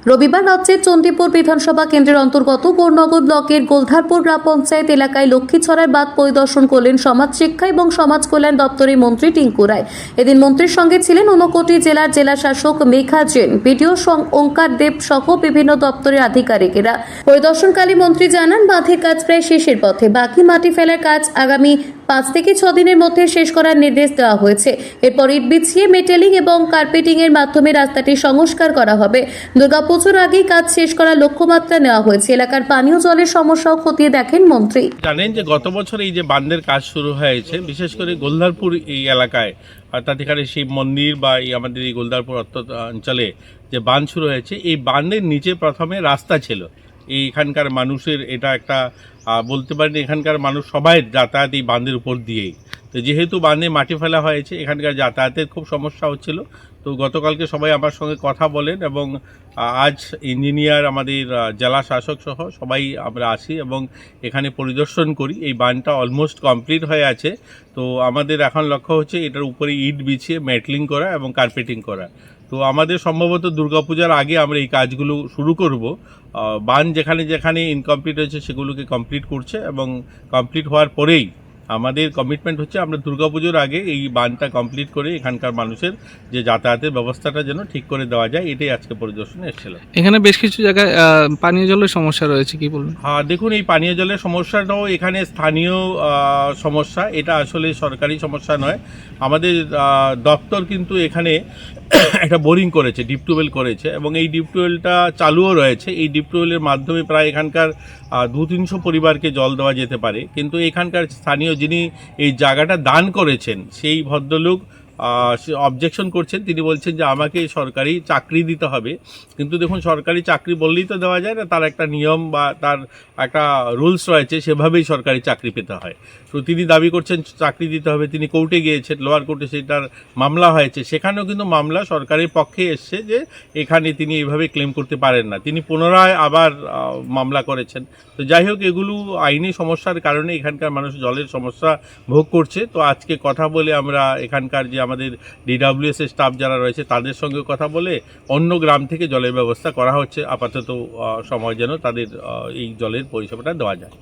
রবিবার রাজ্যের চণ্ডীপুর বিধানসভা কেন্দ্রের অন্তর্গত গৌরনগর ব্লকের গোলধারপুর গ্রাম পঞ্চায়েত এলাকায় লক্ষ্মীছড়ার বাঁধ পরিদর্শন করলেন সমাজ শিক্ষা এবং সমাজ কল্যাণ দপ্তরের মন্ত্রী টিঙ্কু রায়। এদিন মন্ত্রীর সঙ্গে ছিলেন ঊনকোটি জেলার জেলাশাসক মেঘা জেন, বিডিও ওঙ্কার দেব সহ বিভিন্ন দপ্তরের আধিকারিকেরা। পরিদর্শনকালে মন্ত্রী জানান, বাঁধের কাজ প্রায় শেষের পথে, বাকি মাটি ফেলার কাজ আগামী 5 থেকে 6 দিনের মধ্যে শেষ করার নির্দেশ দেওয়া হয়েছে। এরপর ইট বিছিয়ে মেটেলিং এবং কার্পেটিং এর মাধ্যমে রাস্তাটি সংস্কার করা হবে। দুর্গাপুজোর আগেই কাজ শেষ করার লক্ষ্যমাত্রা নেওয়া হয়েছে। এলাকার পানীয় জলের সমস্যাও খতিয়ে দেখেন মন্ত্রী। জানেন যে গত বছর এই যে বাঁধের কাজ শুরু হয়েছে, বিশেষ করে গোলধারপুর এই এলাকায়, অর্থাৎ এখানে শিব মন্দির বা এই আমাদের এই গোলধারপুর অঞ্চলে যে বাঁধ শুরু হয়েছে, এই বাঁধের নিচে প্রথমে রাস্তা ছিল। এখানকার মানুষের এটা একটা বলতে পারেন, এখানকার মানুষ সবাই যাতায়াত এই বাঁধের উপর দিয়েই। তো যেহেতু বাঁধে মাটি ফেলা হয়েছে, এখানকার যাতায়াতের খুব সমস্যা হচ্ছিল। তো গতকালকে সবাই আমার সঙ্গে কথা বলেন এবং আজ ইঞ্জিনিয়ার, আমাদের জেলা শাসক সহ সবাই আমরা আসি এবং এখানে পরিদর্শন করি। এই বাঁধটা অলমোস্ট কমপ্লিট হয়ে আছে। তো আমাদের এখন লক্ষ্য হচ্ছে এটার উপরে ইট বিছিয়ে মেটলিং করা এবং কার্পেটিং করা। তো আমাদের সম্ভবত দুর্গাপূজার আগে আমরা এই কাজগুলো শুরু করব। বাঁধ যেখানে যেখানে ইনকমপ্লিট হয়েছে সেগুলোকে কমপ্লিট করছে এবং কমপ্লিট হওয়ার পরেই আমাদের কমিটমেন্ট হচ্ছে আমরা দুর্গাপুজোর আগে এই বাঁধটা কমপ্লিট করে এখানকার মানুষের যে যাতায়াতের ব্যবস্থাটা যেন ঠিক করে দেওয়া যায়, এটাই আজকে পরিদর্শনে এসেছিল। এখানে বেশ কিছু জায়গায় পানীয় জলের সমস্যা রয়েছে, কি বলবেন? হ্যাঁ, দেখুন, এই পানীয় জলের সমস্যাটাও এখানে স্থানীয় সমস্যা, এটা আসলে সরকারি সমস্যা নয়। আমাদের দপ্তর কিন্তু এখানে একটা বোরিং করেছে, ডিপ টিউবওয়েল করেছে এবং এই ডিপ টিউবওয়েলটা চালুও রয়েছে। এই ডিপ টিউবওয়েলের মাধ্যমে প্রায় এখানকার 200-300 পরিবারকে জল দেওয়া যেতে পারে। কিন্তু এখানকার স্থানীয় যিনি এই জায়গাটা দান করেছেন, সেই ভদ্রলোক অবজেকশন করছেন। তিনি বলছেন যে আমাকে সরকারি চাকরি দিতে হবে। কিন্তু দেখুন, সরকারি চাকরি বললেই তো দেওয়া যায় না, তার একটা নিয়ম বা তার একটা রুলস রয়েছে, সেভাবেই সরকারি চাকরি পেতে হয়। তো তিনি দাবি করছেন চাকরি দিতে হবে। তিনি কোর্টে গিয়েছেন, লোয়ার কোর্টে সেটার মামলা হয়েছে, সেখানেও কিন্তু মামলা সরকারের পক্ষে এসছে যে এখানে তিনি এইভাবে ক্লেম করতে পারেন না। তিনি পুনরায় আবার মামলা করেছেন। তো যাই হোক, এগুলো আইনি সমস্যার কারণে এখানকার মানুষ জলের সমস্যা ভোগ করছে। তো আজকে কথা বলে আমরা এখানকার যে আমাদের DWS এর স্টাফ যারা রয়েছে তাদের সঙ্গে কথা বলে অন্য গ্রাম থেকে জলের ব্যবস্থা করা হচ্ছে আপাতত সময় যেন তাদের এই জলের পরিষেবাটা দেওয়া যায়।